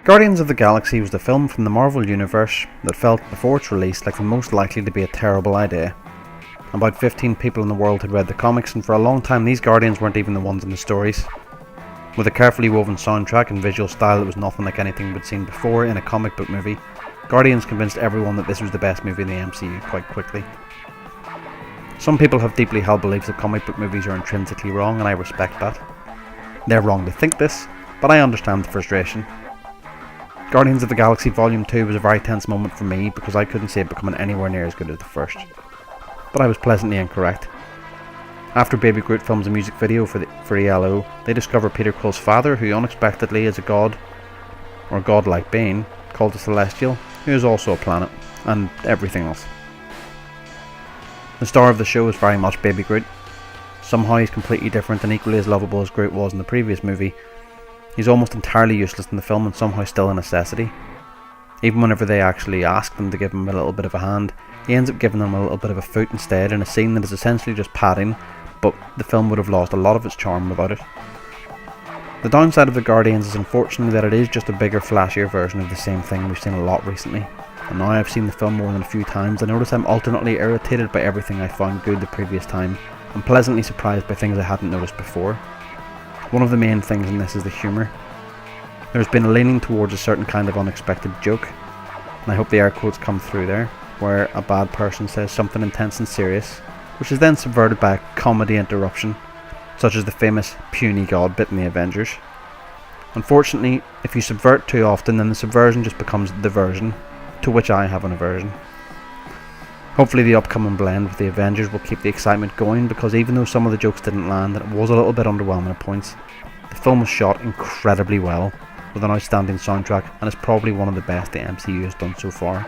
Guardians of the Galaxy was the film from the Marvel Universe that felt, before its release, like the most likely to be a terrible idea. About 15 people in the world had read the comics, and for a long time these Guardians weren't even the ones in the stories. With a carefully woven soundtrack and visual style that was nothing like anything we'd seen before in a comic book movie, Guardians convinced everyone that this was the best movie in the MCU quite quickly. Some people have deeply held beliefs that comic book movies are intrinsically wrong, and I respect that. They're wrong to think this, but I understand the frustration. Guardians of the Galaxy Volume 2 was a very tense moment for me because I couldn't see it becoming anywhere near as good as the first. But I was pleasantly incorrect. After Baby Groot films a music video for ELO, they discover Peter Quill's father, who unexpectedly is a god, or godlike being, called the Celestial, who is also a planet, and everything else. The star of the show is very much Baby Groot. Somehow he's completely different and equally as lovable as Groot was in the previous movie. He's almost entirely useless in the film and somehow still a necessity. Even whenever they actually ask them to give him a little bit of a hand, he ends up giving them a little bit of a foot instead in a scene that is essentially just padding, but the film would have lost a lot of its charm without it. The downside of the Guardians is unfortunately that it is just a bigger, flashier version of the same thing we've seen a lot recently. And now I've seen the film more than a few times, I notice I'm alternately irritated by everything I found good the previous time, and pleasantly surprised by things I hadn't noticed before. One of the main things in this is the humour. There's been a leaning towards a certain kind of unexpected joke, and I hope the air quotes come through there, where a bad person says something intense and serious, which is then subverted by a comedy interruption, such as the famous puny god bit in the Avengers. Unfortunately, if you subvert too often, then the subversion just becomes the version, to which I have an aversion. Hopefully the upcoming blend with the Avengers will keep the excitement going, because even though some of the jokes didn't land and it was a little bit underwhelming at points, the film was shot incredibly well, with an outstanding soundtrack, and is probably one of the best the MCU has done so far.